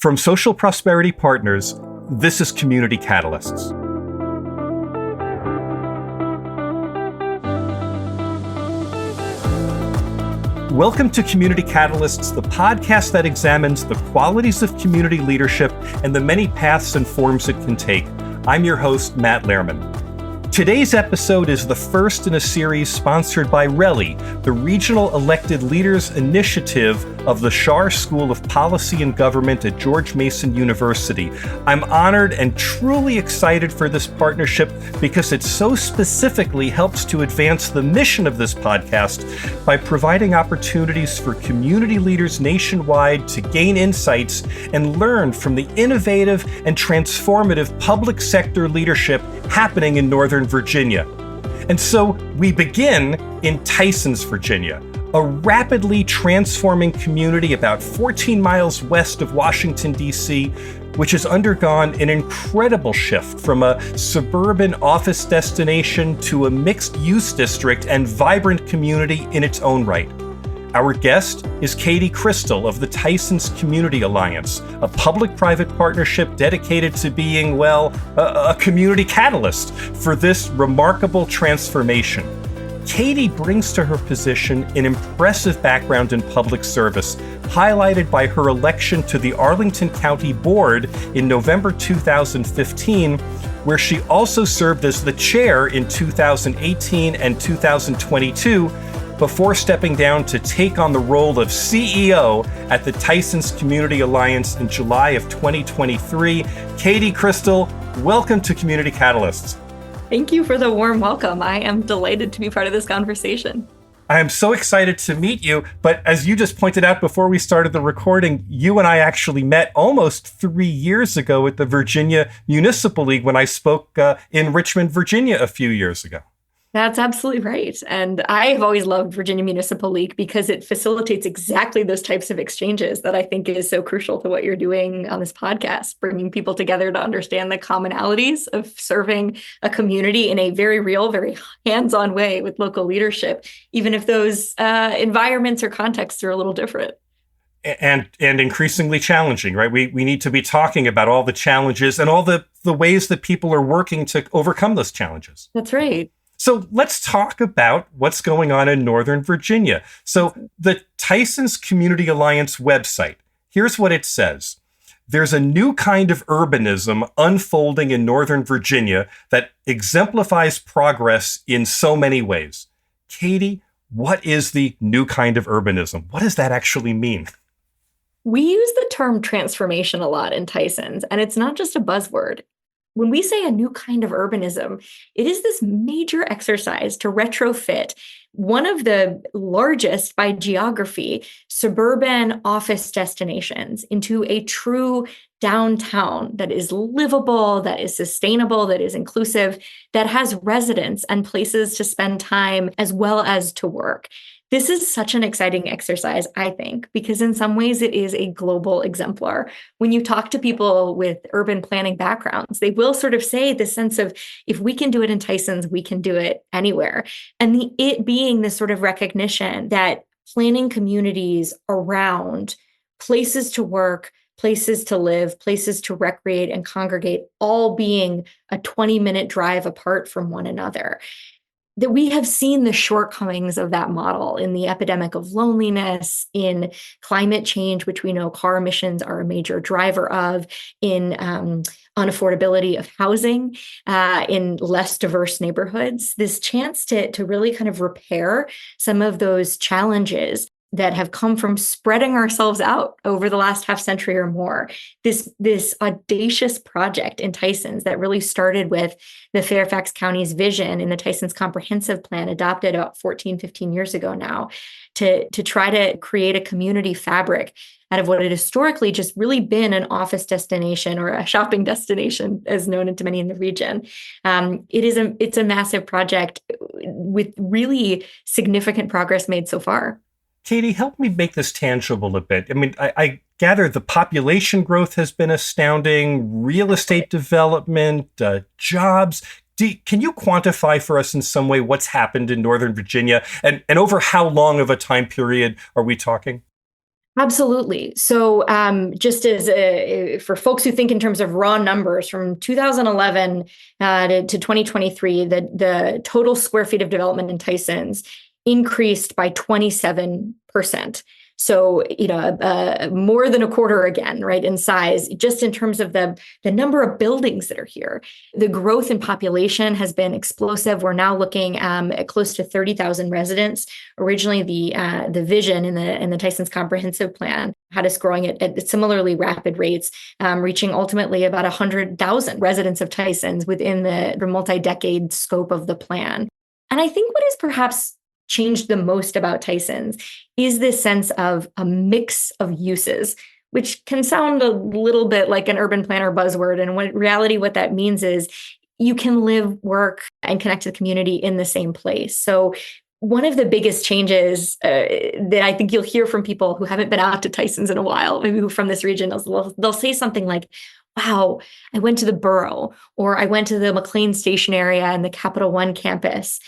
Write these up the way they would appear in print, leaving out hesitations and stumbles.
From Social Prosperity Partners, this is Community Catalysts. Welcome to Community Catalysts, the podcast that examines the qualities of community leadership and the many paths and forms it can take. I'm your host, Matt Lehrman. Today's episode is the first in a series sponsored by RELI, the Regional Elected Leaders Initiative of the Schar School of Policy and Government at George Mason University. I'm honored and truly excited for this partnership because it so specifically helps to advance the mission of this podcast by providing opportunities for community leaders nationwide to gain insights and learn from the innovative and transformative public sector leadership happening in Northern Virginia. And so we begin in Tysons, Virginia, a rapidly transforming community about 14 miles west of Washington, D.C., which has undergone an incredible shift from a suburban office destination to a mixed-use district and vibrant community in its own right. Our guest is Cristol of the Tysons Community Alliance, a public-private partnership dedicated to being, a community catalyst for this remarkable transformation. Katie brings to her position an impressive background in public service, highlighted by her election to the Arlington County Board in November 2015, where she also served as the chair in 2018 and 2022, before stepping down to take on the role of CEO at the Tysons Community Alliance in July of 2023. Cristol, welcome to Community Catalysts. Thank you for the warm welcome. I am delighted to be part of this conversation. I am so excited to meet you, but as you just pointed out before we started the recording, you and I actually met almost 3 years ago at the Virginia Municipal League when I spoke in Richmond, Virginia a few years ago. That's absolutely right. And I've always loved Virginia Municipal League because it facilitates exactly those types of exchanges that I think is so crucial to what you're doing on this podcast, bringing people together to understand the commonalities of serving a community in a very real, very hands-on way with local leadership, even if those environments or contexts are a little different. And increasingly challenging, right? We need to be talking about all the challenges and all the ways that people are working to overcome those challenges. That's right. So let's talk about what's going on in Northern Virginia. So the Tysons Community Alliance website, here's what it says. There's a new kind of urbanism unfolding in Northern Virginia that exemplifies progress in so many ways. Katie, what is the new kind of urbanism? What does that actually mean? We use the term transformation a lot in Tysons, and it's not just a buzzword. When we say a new kind of urbanism, it is this major exercise to retrofit one of the largest by geography suburban office destinations into a true downtown that is livable, that is sustainable, that is inclusive, that has residents and places to spend time as well as to work. This is such an exciting exercise, I think, because in some ways it is a global exemplar. When you talk to people with urban planning backgrounds, they will sort of say this sense of, if we can do it in Tysons, we can do it anywhere. And it being this sort of recognition that planning communities around places to work, places to live, places to recreate and congregate, all being a 20-minute drive apart from one another, that we have seen the shortcomings of that model in the epidemic of loneliness, in climate change, which we know car emissions are a major driver of, in unaffordability of housing, in less diverse neighborhoods. This chance to really kind of repair some of those challenges that have come from spreading ourselves out over the last half century or more. This audacious project in Tysons that really started with the Fairfax County's vision in the Tysons Comprehensive Plan, adopted about 14, 15 years ago now, to try to create a community fabric out of what had historically just really been an office destination or a shopping destination, as known to many in the region. It's a massive project with really significant progress made so far. Katie, help me make this tangible a bit. I mean, I gather the population growth has been astounding, real estate development, jobs. Can you quantify for us in some way what's happened in Northern Virginia and over how long of a time period are we talking? Absolutely. So, just as for folks who think in terms of raw numbers, from 2011 to 2023, the total square feet of development in Tysons increased by 27%. So, more than a quarter again, right, in size, just in terms of the number of buildings that are here. The growth in population has been explosive. We're now looking at close to 30,000 residents. Originally, the vision in the Tysons Comprehensive Plan had us growing at similarly rapid rates, reaching ultimately about 100,000 residents of Tysons within the multi-decade scope of the plan. And I think what is perhaps changed the most about Tysons is this sense of a mix of uses, which can sound a little bit like an urban planner buzzword. And in reality, what that means is you can live, work, and connect to the community in the same place. So one of the biggest changes that I think you'll hear from people who haven't been out to Tysons in a while, maybe from this region, they'll say something like, wow, I went to the borough, or I went to the McLean Station area and the Capital One campus.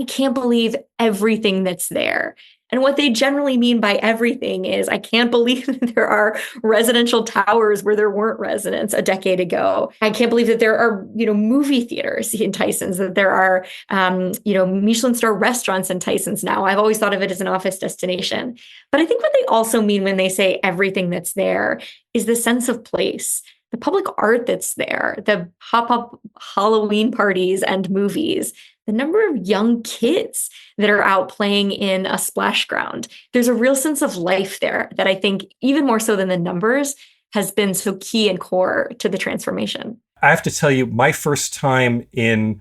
I can't believe everything that's there. And what they generally mean by everything is, I can't believe that there are residential towers where there weren't residents a decade ago. I can't believe that there are, movie theaters in Tysons, that there are, Michelin star restaurants in Tysons now. I've always thought of it as an office destination. But I think what they also mean when they say everything that's there is the sense of place, the public art that's there, the pop-up Halloween parties and movies, the number of young kids that are out playing in a splash ground. There's a real sense of life there that I think, even more so than the numbers, has been so key and core to the transformation. I have to tell you, my first time in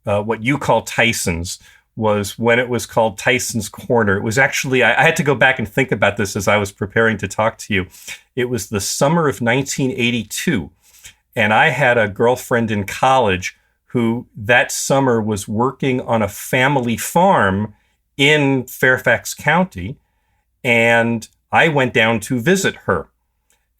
what you call Tysons was when it was called Tysons Corner. It was actually, I had to go back and think about this as I was preparing to talk to you. It was the summer of 1982, and I had a girlfriend in college who that summer was working on a family farm in Fairfax County, and I went down to visit her.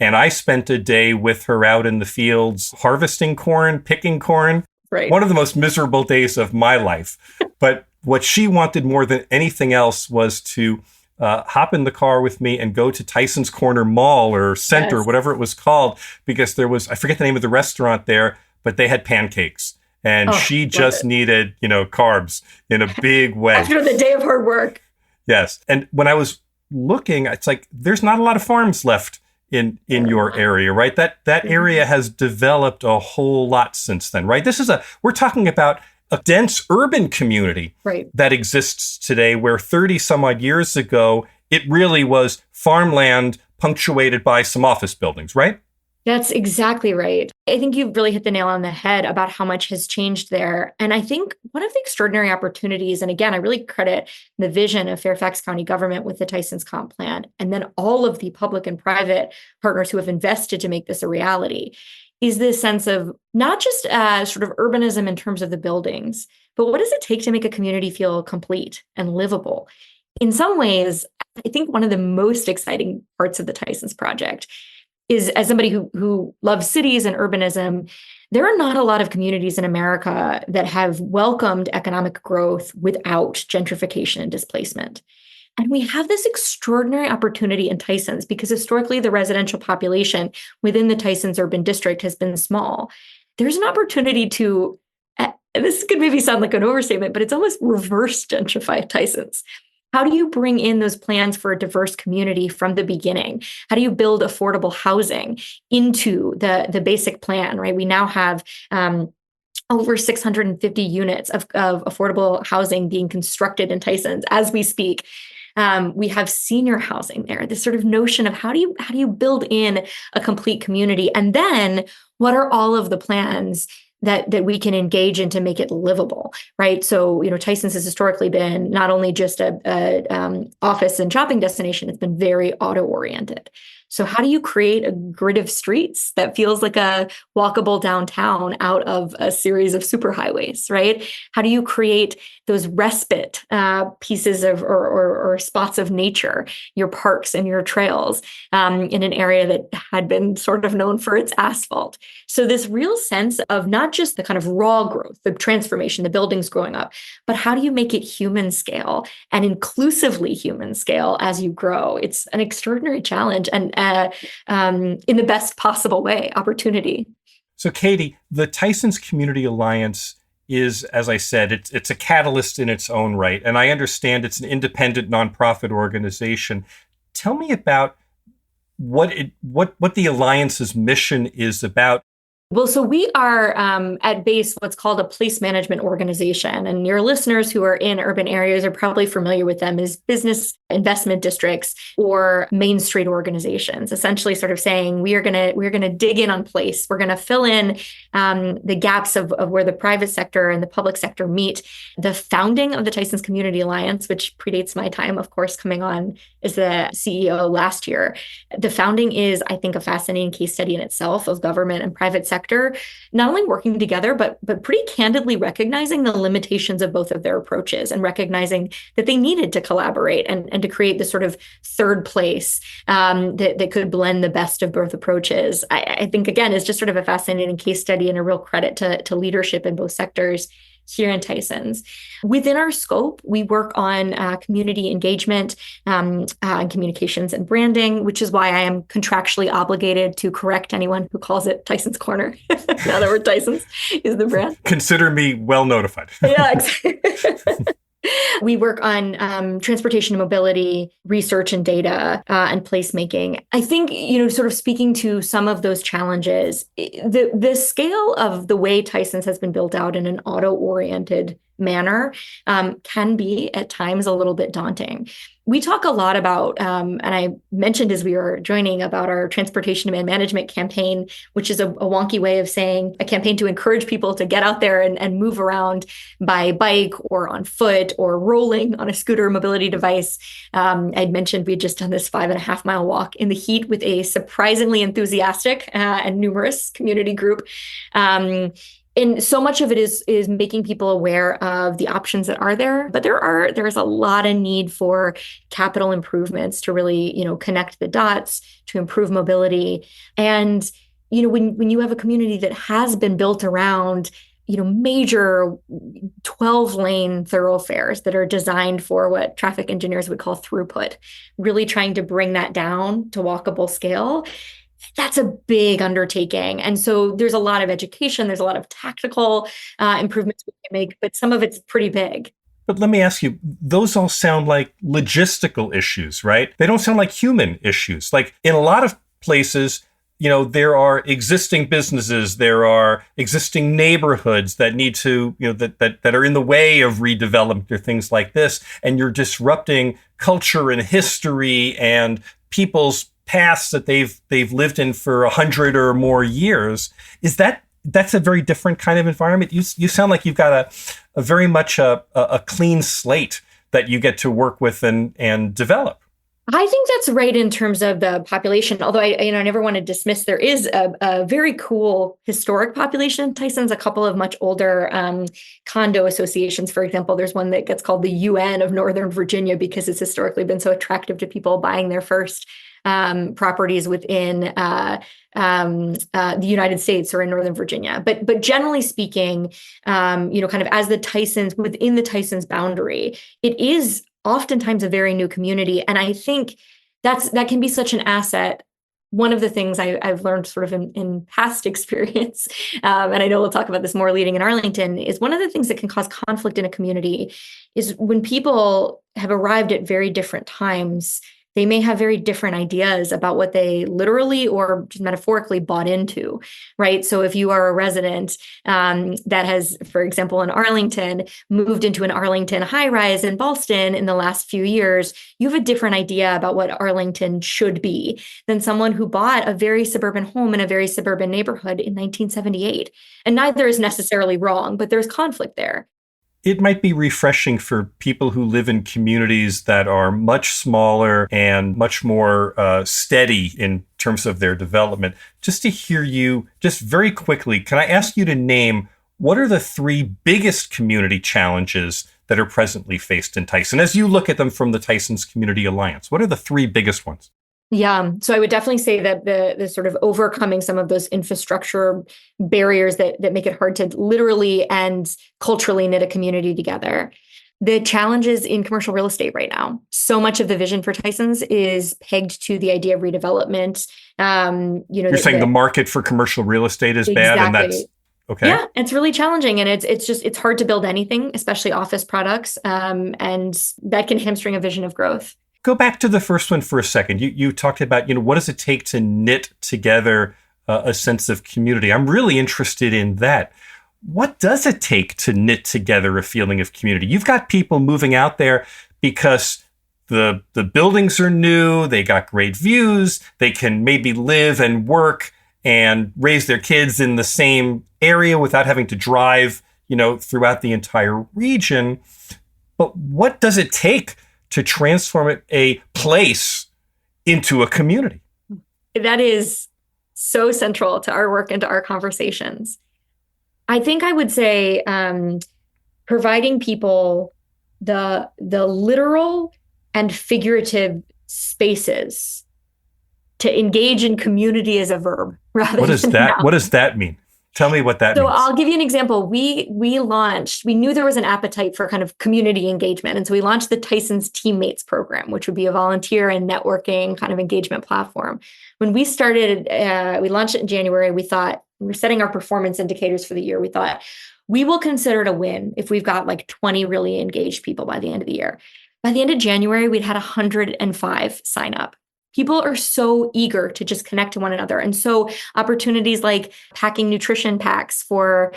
And I spent a day with her out in the fields harvesting corn, picking corn. Right. One of the most miserable days of my life. But what she wanted more than anything else was to hop in the car with me and go to Tysons Corner Mall or Center, Yes. whatever it was called, because there was, I forget the name of the restaurant there, but they had pancakes. And she just needed, carbs in a big way. After the day of hard work. Yes. And when I was looking, it's like, there's not a lot of farms left in your area, right? That area has developed a whole lot since then, right? We're talking about a dense urban community that exists today, where 30 some odd years ago, it really was farmland punctuated by some office buildings, right? That's exactly right. I think you've really hit the nail on the head about how much has changed there. And I think one of the extraordinary opportunities, and again, I really credit the vision of Fairfax County government with the Tysons Comp Plan, and then all of the public and private partners who have invested to make this a reality, is this sense of not just sort of urbanism in terms of the buildings, but what does it take to make a community feel complete and livable? In some ways, I think one of the most exciting parts of the Tysons project is, as somebody who loves cities and urbanism, there are not a lot of communities in America that have welcomed economic growth without gentrification and displacement. And we have this extraordinary opportunity in Tysons because historically the residential population within the Tysons urban district has been small. There's an opportunity to, and this could maybe sound like an overstatement, but it's almost reverse gentrify Tysons. How do you bring in those plans for a diverse community from the beginning? How do you build affordable housing into the basic plan, right? We now have over 650 units of affordable housing being constructed in Tysons as we speak. We have senior housing there, this sort of notion of how do you build in a complete community? And then what are all of the plans that we can engage in to make it livable, right? So, Tysons has historically been not only just a office and shopping destination, it's been very auto-oriented. So how do you create a grid of streets that feels like a walkable downtown out of a series of superhighways, right? How do you create those respite pieces of or spots of nature, your parks and your trails in an area that had been sort of known for its asphalt? So this real sense of not just the kind of raw growth, the transformation, the buildings growing up, but how do you make it human scale and inclusively human scale as you grow? It's an extraordinary challenge and in the best possible way, opportunity. So Katie, the Tysons Community Alliance is, as I said, it's a catalyst in its own right. And I understand it's an independent nonprofit organization. Tell me about what the Alliance's mission is about. Well, so we are at base what's called a place management organization. And your listeners who are in urban areas are probably familiar with them as business investment districts or Main Street organizations, essentially sort of saying we're gonna dig in on place. We're gonna fill in the gaps of where the private sector and the public sector meet. The founding of the Tysons Community Alliance, which predates my time, of course, coming on as the CEO last year. The founding is, I think, a fascinating case study in itself of government and private sector not only working together, but pretty candidly recognizing the limitations of both of their approaches and recognizing that they needed to collaborate and to create this sort of third place that could blend the best of both approaches. I think, again, is just sort of a fascinating case study and a real credit to leadership in both sectors here in Tysons. Within our scope, we work on community engagement and communications and branding, which is why I am contractually obligated to correct anyone who calls it Tysons Corner. Now that we're Tysons is the brand. Consider me well notified. Yeah, exactly. We work on transportation and mobility, research and data, and placemaking. I think, sort of speaking to some of those challenges, the scale of the way Tysons has been built out in an auto-oriented manner can be at times a little bit daunting. We talk a lot about, and I mentioned as we were joining, about our transportation demand management campaign, which is a wonky way of saying a campaign to encourage people to get out there and move around by bike or on foot or rolling on a scooter mobility device. I'd mentioned we had just done this 5.5 mile walk in the heat with a surprisingly enthusiastic and numerous community group. And so much of it is making people aware of the options that are there, but there's a lot of need for capital improvements to really, connect the dots, to improve mobility. And, when you have a community that has been built around, major 12-lane thoroughfares that are designed for what traffic engineers would call throughput, really trying to bring that down to walkable scale, that's a big undertaking. And so there's a lot of education, there's a lot of tactical improvements we can make, but some of it's pretty big. But let me ask you, those all sound like logistical issues, right? They don't sound like human issues. Like in a lot of places, there are existing businesses, there are existing neighborhoods that need to, that are in the way of redevelopment or things like this. And you're disrupting culture and history and people's paths that they've lived in for 100 or more years. That's a very different kind of environment? You sound like you've got a very much a clean slate that you get to work with and develop. I think that's right in terms of the population, although I never want to dismiss there is a very cool historic population in Tysons, a couple of much older condo associations. For example, there's one that gets called the UN of Northern Virginia because it's historically been so attractive to people buying their first properties within the United States or in Northern Virginia. But generally speaking, kind of as the Tysons, within the Tysons boundary, it is oftentimes a very new community. And I think that can be such an asset. One of the things I've learned sort of in past experience, and I know we'll talk about this more leading in Arlington, is one of the things that can cause conflict in a community is when people have arrived at very different times. They may have very different ideas about what they literally or just metaphorically bought into, right? So if you are a resident that has, for example, in Arlington, moved into an Arlington high-rise in Ballston in the last few years, you have a different idea about what Arlington should be than someone who bought a very suburban home in a very suburban neighborhood in 1978. And neither is necessarily wrong, but there's conflict there. It might be refreshing for people who live in communities that are much smaller and much more steady in terms of their development. Just to hear you, just very quickly, can I ask you to name what are the three biggest community challenges that are presently faced in Tyson? As you look at them from the Tysons Community Alliance, what are the three biggest ones? Yeah, so I would definitely say that the sort of overcoming some of those infrastructure barriers that make it hard to literally and culturally knit a community together. The challenges in commercial real estate right now. So much of the vision for Tysons is pegged to the idea of redevelopment. You're saying the market for commercial real estate is bad, and that's okay. Yeah, it's really challenging, and it's hard to build anything, especially office products, and that can hamstring a vision of growth. Go back to the first one for a second. You talked about, what does it take to knit together a sense of community? I'm really interested in that. What does it take to knit together a feeling of community? You've got people moving out there because the buildings are new, they got great views, they can maybe live and work and raise their kids in the same area without having to drive, throughout the entire region. But what does it take to transform a place into a community? That is so central to our work and to our conversations. I think I would say providing people the literal and figurative spaces to engage in community as a verb rather What does than that noun. What does that mean? Tell me what that means. So I'll give you an example. We knew there was an appetite for kind of community engagement. And so we launched the Tysons Teammates program, which would be a volunteer and networking kind of engagement platform. When we started, we launched it in January. We thought, we were setting our performance indicators for the year. We thought, we will consider it a win if we've got like 20 really engaged people by the end of the year. By the end of January, we'd had 105 sign up. People are so eager to just connect to one another. And so opportunities like packing nutrition packs for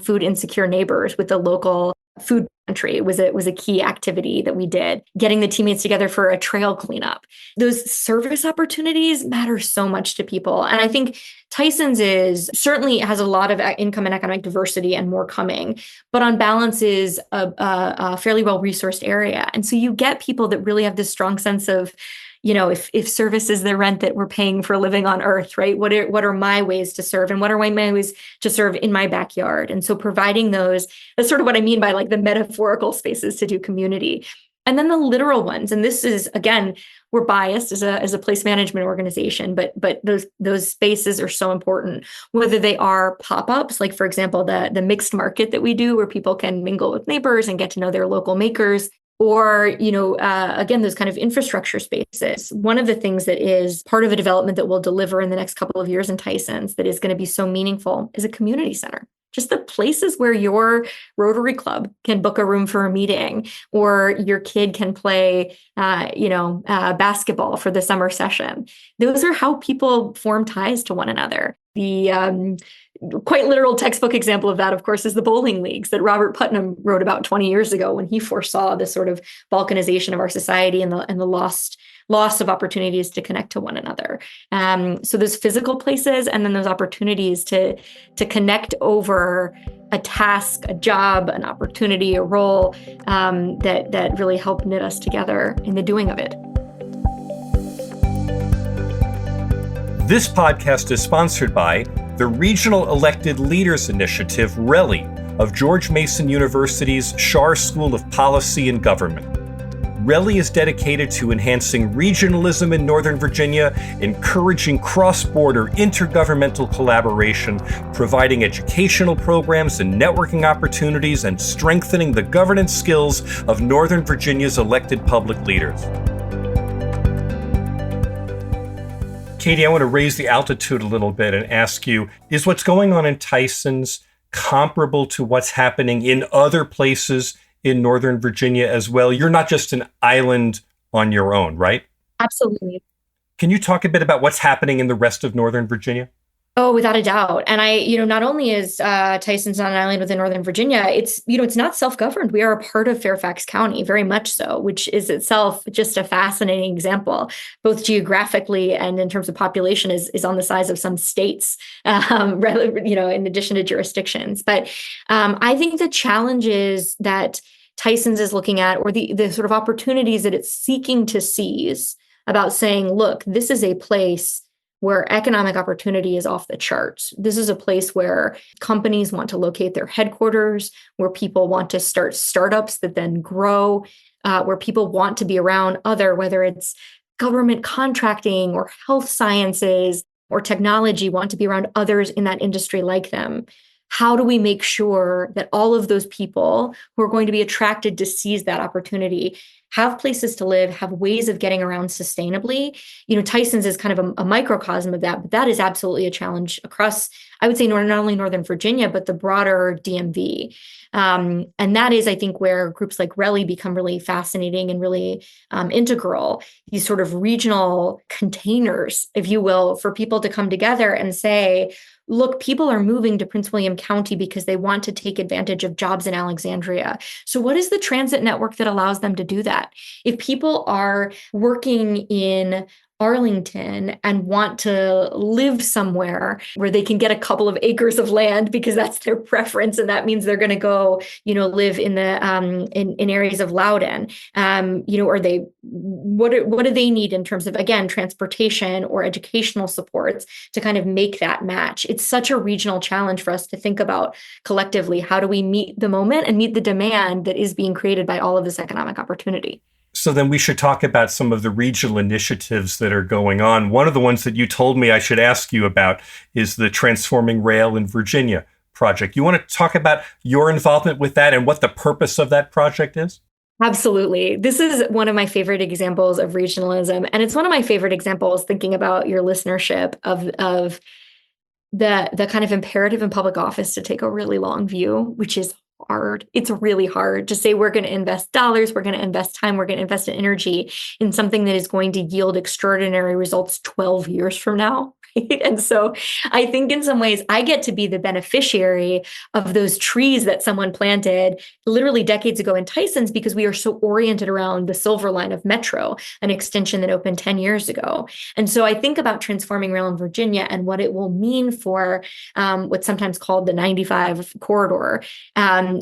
food insecure neighbors with the local food pantry was a key activity that we did. Getting the teammates together for a trail cleanup. Those service opportunities matter so much to people. And I think Tysons certainly has a lot of income and economic diversity and more coming, but on balance is a fairly well-resourced area. And so you get people that really have this strong sense of, if service is the rent that we're paying for living on earth, right? What are my ways to serve, and what are my ways to serve in my backyard? And so providing those, that's sort of what I mean by like the metaphorical spaces to do community. And then the literal ones. And this is, again, we're biased as a place management organization, but those spaces are so important, whether they are pop-ups, like for example, the mixed market that we do where people can mingle with neighbors and get to know their local makers. Or, again, those kind of infrastructure spaces. One of the things that is part of a development that we'll deliver in the next couple of years in Tysons that is going to be so meaningful is a community center. Just the places where your Rotary Club can book a room for a meeting, or your kid can play, basketball for the summer session. Those are how people form ties to one another. The quite literal textbook example of that, of course, is the bowling leagues that Robert Putnam wrote about 20 years ago when he foresaw this sort of balkanization of our society and the loss of opportunities to connect to one another. So those physical places, and then those opportunities to connect over a task, a job, an opportunity, a role that really help knit us together in the doing of it. This podcast is sponsored by the Regional Elected Leaders Initiative, RELI, of George Mason University's Schar School of Policy and Government. RELI is dedicated to enhancing regionalism in Northern Virginia, encouraging cross-border intergovernmental collaboration, providing educational programs and networking opportunities, and strengthening the governance skills of Northern Virginia's elected public leaders. Katie, I want to raise the altitude a little bit and ask you, is what's going on in Tysons comparable to what's happening in other places in Northern Virginia as well? You're not just an island on your own, right? Absolutely. Can you talk a bit about what's happening in the rest of Northern Virginia? Oh, without a doubt. And not only is Tysons on an island within Northern Virginia, it's not self-governed. We are a part of Fairfax County, very much so, which is itself just a fascinating example, both geographically and in terms of population is on the size of some states, in addition to jurisdictions. But I think the challenges that Tysons is looking at, or the sort of opportunities that it's seeking to seize about saying, look, this is a place where economic opportunity is off the charts. This is a place where companies want to locate their headquarters, where people want to start startups that then grow, where people want to be around whether it's government contracting or health sciences or technology, want to be around others in that industry like them. How do we make sure that all of those people who are going to be attracted to seize that opportunity have places to live, have ways of getting around sustainably? Tysons is kind of a microcosm of that, but that is absolutely a challenge across, I would say, not only Northern Virginia, but the broader DMV. And that is, I think, where groups like RELI become really fascinating and really integral, these sort of regional containers, if you will, for people to come together and say, look, people are moving to Prince William County because they want to take advantage of jobs in Alexandria. So what is the transit network that allows them to do that? If people are working in Arlington and want to live somewhere where they can get a couple of acres of land because that's their preference, and that means they're going to go, live in the in areas of Loudoun, or what do they need in terms of, again, transportation or educational supports to kind of make that match? It's such a regional challenge for us to think about collectively. How do we meet the moment and meet the demand that is being created by all of this economic opportunity? So then we should talk about some of the regional initiatives that are going on. One of the ones that you told me I should ask you about is the Transforming Rail in Virginia project. You want to talk about your involvement with that and what the purpose of that project is? Absolutely. This is one of my favorite examples of regionalism. And it's one of my favorite examples thinking about your listenership of the kind of imperative in public office to take a really long view, which is hard. It's really hard to say we're going to invest dollars, we're going to invest time, we're going to invest in energy in something that is going to yield extraordinary results 12 years from now. And so I think in some ways I get to be the beneficiary of those trees that someone planted literally decades ago in Tysons because we are so oriented around the Silver Line of Metro, an extension that opened 10 years ago. And so I think about transforming rail in Virginia and what it will mean for what's sometimes called the 95 corridor.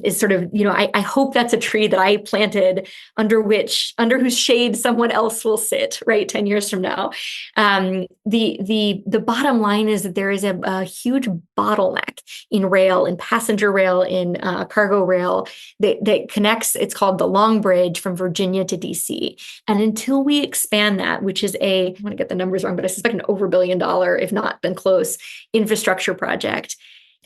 Is sort of, I hope that's a tree that I planted under whose shade someone else will sit, right, 10 years from now. The bottom line is that there is a huge bottleneck in rail, in passenger rail, in cargo rail that connects, it's called the Long Bridge from Virginia to DC. And until we expand that, which is I want to get the numbers wrong, but I suspect an over $1 billion, if not then close, infrastructure project.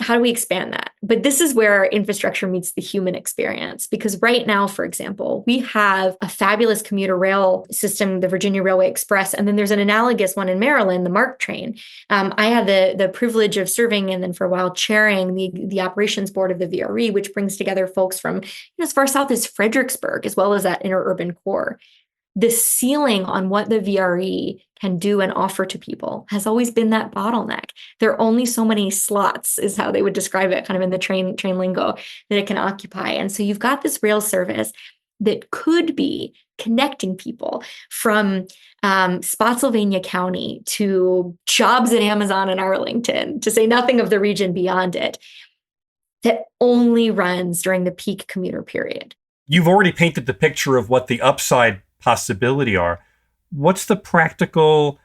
How do we expand that? But this is where infrastructure meets the human experience. Because right now, for example, we have a fabulous commuter rail system, the Virginia Railway Express, and then there's an analogous one in Maryland, the MARC train. I had the privilege of serving and then for a while chairing the operations board of the VRE, which brings together folks from as far south as Fredericksburg, as well as that interurban core. The ceiling on what the VRE can do and offer to people has always been that bottleneck. There are only so many slots, is how they would describe it, kind of in the train lingo, that it can occupy. And so you've got this rail service that could be connecting people from Spotsylvania County to jobs at Amazon in Arlington, to say nothing of the region beyond it, that only runs during the peak commuter period. You've already painted the picture of what the upside possibility are. What's the practical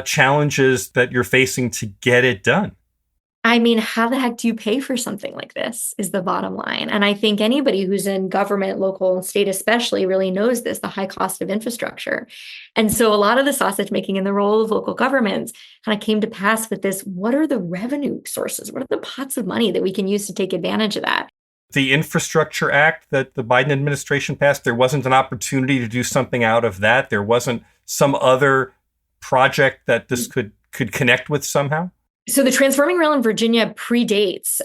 challenges that you're facing to get it done? I mean, how the heck do you pay for something like this is the bottom line. And I think anybody who's in government, local and state especially, really knows this, the high cost of infrastructure. And so a lot of the sausage making in the role of local governments kind of came to pass with this, what are the revenue sources? What are the pots of money that we can use to take advantage of that? The Infrastructure Act that the Biden administration passed, there wasn't an opportunity to do something out of that. There wasn't some other project that this could connect with somehow. So the Transforming Rail in Virginia predates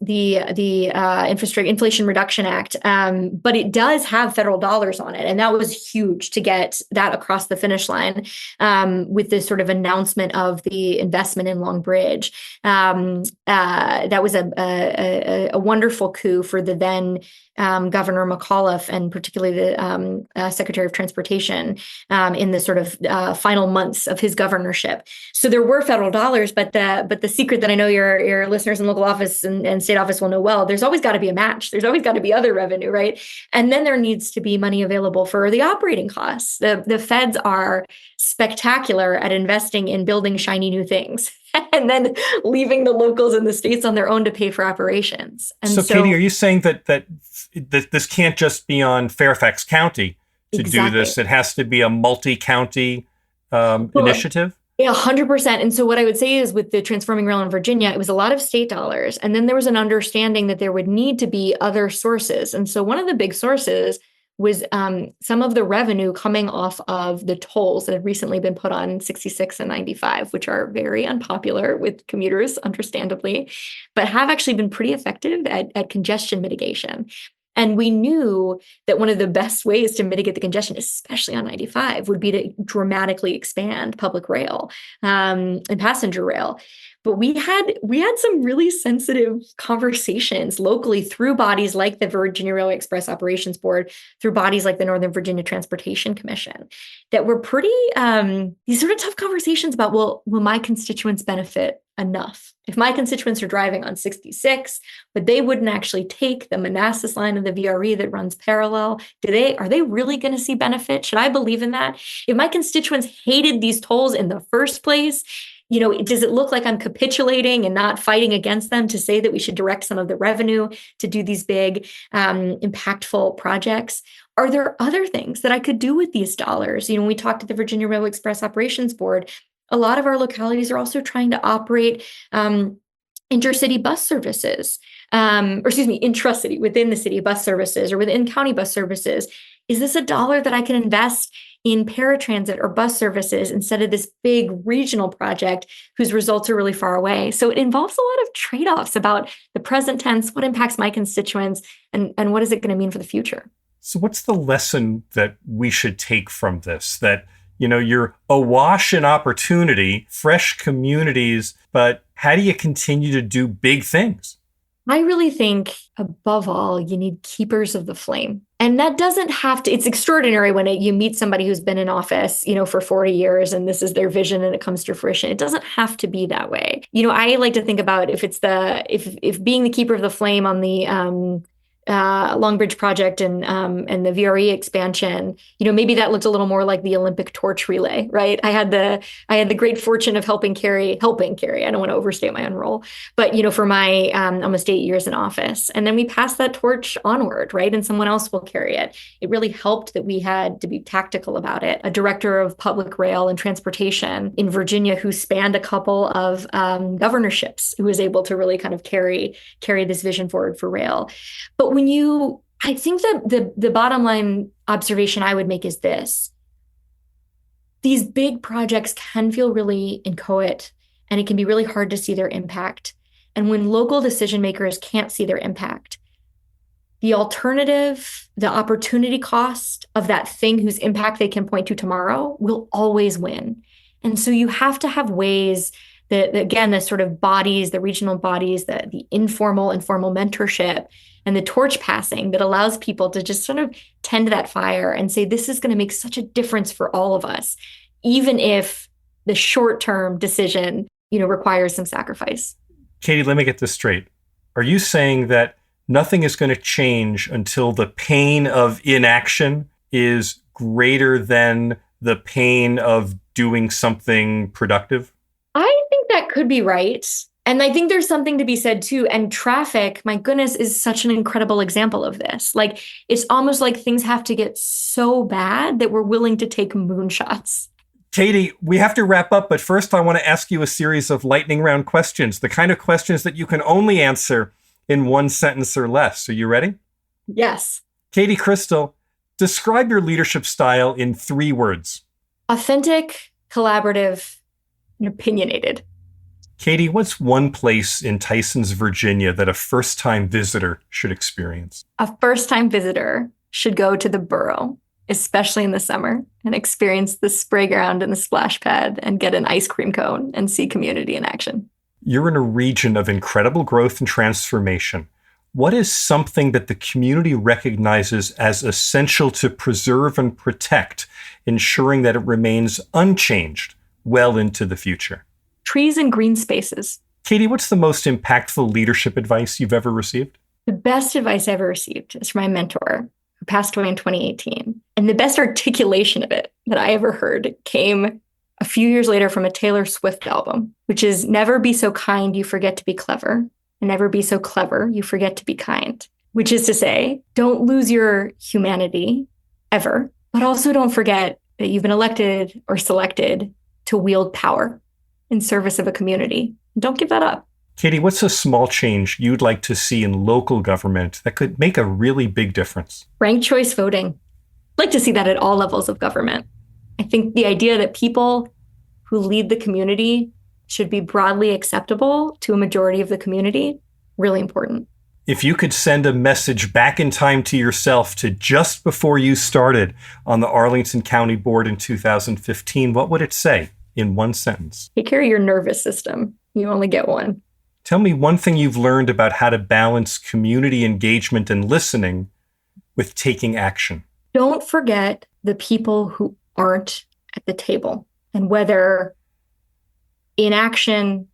the Inflation Reduction Act, but it does have federal dollars on it, and that was huge to get that across the finish line with this sort of announcement of the investment in Long Bridge. That was a wonderful coup for the then Governor McAuliffe, and particularly the Secretary of Transportation in the sort of final months of his governorship. So there were federal dollars, but the secret that I know your listeners in local office and state office will know well, there's always got to be a match. There's always got to be other revenue, right? And then there needs to be money available for the operating costs. The feds are spectacular at investing in building shiny new things and then leaving the locals and the states on their own to pay for operations. And so Katie, are you saying that this can't just be on Fairfax County to do this? It has to be a multi-county initiative? Yeah, 100%. And so what I would say is with the Transforming Rail in Virginia, it was a lot of state dollars. And then there was an understanding that there would need to be other sources. And so one of the big sources was some of the revenue coming off of the tolls that had recently been put on 66 and 95, which are very unpopular with commuters, understandably, but have actually been pretty effective at congestion mitigation. And we knew that one of the best ways to mitigate the congestion, especially on 95, would be to dramatically expand public rail and passenger rail. But we had some really sensitive conversations locally through bodies like the Virginia Railway Express Operations Board, through bodies like the Northern Virginia Transportation Commission, that were pretty these sort of tough conversations about, well, will my constituents benefit enough? If my constituents are driving on 66, but they wouldn't actually take the Manassas line of the VRE that runs parallel, are they really going to see benefit? Should I believe in that? If my constituents hated these tolls in the first place, does it look like I'm capitulating and not fighting against them to say that we should direct some of the revenue to do these big, impactful projects? Are there other things that I could do with these dollars? When we talked to the Virginia Railway Express Operations Board, a lot of our localities are also trying to operate intercity bus services, intracity within the city bus services or within county bus services. Is this a dollar that I can invest in paratransit or bus services instead of this big regional project whose results are really far away? So it involves a lot of trade-offs about the present tense, what impacts my constituents, and what is it going to mean for the future? So what's the lesson that we should take from this? That, you're awash in opportunity, fresh communities, but how do you continue to do big things? I really think, above all, you need keepers of the flame. And that doesn't have to, it's extraordinary when you meet somebody who's been in office, for 40 years and this is their vision and it comes to fruition. It doesn't have to be that way. I like to think about if being the keeper of the flame on the Long Bridge project and the VRE expansion, maybe that looked a little more like the Olympic torch relay, right? I had the great fortune of helping carry. I don't want to overstate my own role, but for my almost 8 years in office, and then we passed that torch onward, right? And someone else will carry it. It really helped that we had to be tactical about it. A director of public rail and transportation in Virginia who spanned a couple of governorships, who was able to really kind of carry this vision forward for rail. But I think that the bottom line observation I would make is this: these big projects can feel really inchoate, and it can be really hard to see their impact. And when local decision makers can't see their impact, the alternative, the opportunity cost of that thing whose impact they can point to tomorrow will always win. And so you have to have ways that, again, the sort of bodies, the regional bodies, the informal mentorship, and the torch passing that allows people to just sort of tend to that fire and say, this is going to make such a difference for all of us, even if the short-term decision, requires some sacrifice. Katie, let me get this straight. Are you saying that nothing is going to change until the pain of inaction is greater than the pain of doing something productive? I think that could be right. And I think there's something to be said too. And traffic, my goodness, is such an incredible example of this. Like, it's almost like things have to get so bad that we're willing to take moonshots. Katie, we have to wrap up, but first I want to ask you a series of lightning round questions, the kind of questions that you can only answer in one sentence or less. Are you ready? Yes. Katie Cristol, describe your leadership style in 3 words. Authentic, collaborative, and opinionated. Katie, what's one place in Tysons, Virginia that a first-time visitor should experience? A first-time visitor should go to the borough, especially in the summer, and experience the spray ground and the splash pad and get an ice cream cone and see community in action. You're in a region of incredible growth and transformation. What is something that the community recognizes as essential to preserve and protect, ensuring that it remains unchanged well into the future? Trees and green spaces. Katie, what's the most impactful leadership advice you've ever received? The best advice I ever received is from my mentor, who passed away in 2018. And the best articulation of it that I ever heard came a few years later from a Taylor Swift album, which is never be so kind you forget to be clever, and never be so clever you forget to be kind. Which is to say, don't lose your humanity ever, but also don't forget that you've been elected or selected to wield power in service of a community. Don't give that up. Katie, what's a small change you'd like to see in local government that could make a really big difference? Ranked choice voting. I'd like to see that at all levels of government. I think the idea that people who lead the community should be broadly acceptable to a majority of the community, really important. If you could send a message back in time to yourself to just before you started on the Arlington County Board in 2015, what would it say in one sentence? Take care of your nervous system. You only get one. Tell me one thing you've learned about how to balance community engagement and listening with taking action. Don't forget the people who aren't at the table, and whether inaction,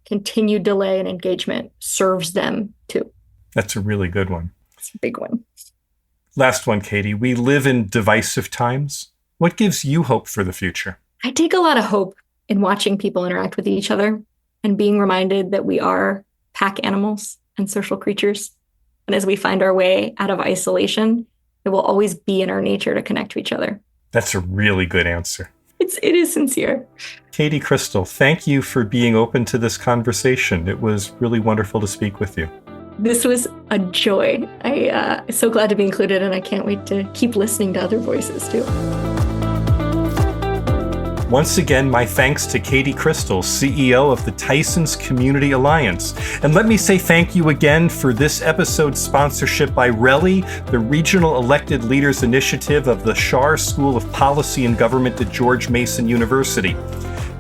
continued delay, and engagement serves them too. That's a really good one. It's a big one. Last one, Katie. We live in divisive times. What gives you hope for the future? I take a lot of hope in watching people interact with each other and being reminded that we are pack animals and social creatures. And as we find our way out of isolation, it will always be in our nature to connect to each other. That's a really good answer. It is sincere. Katie Cristol, thank you for being open to this conversation. It was really wonderful to speak with you. This was a joy. I'm so glad to be included, and I can't wait to keep listening to other voices too. Once again, my thanks to Katie Cristol, CEO of the Tysons Community Alliance. And let me say thank you again for this episode's sponsorship by RELI, the Regional Elected Leaders Initiative of the Schar School of Policy and Government at George Mason University.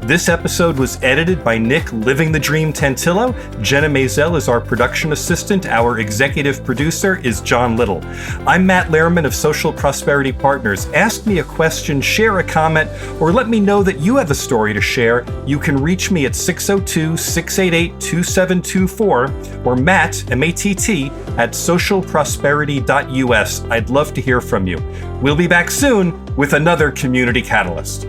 This episode was edited by Nick Living the Dream Tantillo. Jenna Maisel is our production assistant. Our executive producer is John Little. I'm Matt Lehrman of Social Prosperity Partners. Ask me a question, share a comment, or let me know that you have a story to share. You can reach me at 602-688-2724 or Matt, M-A-T-T, at socialprosperity.us. I'd love to hear from you. We'll be back soon with another Community Catalyst.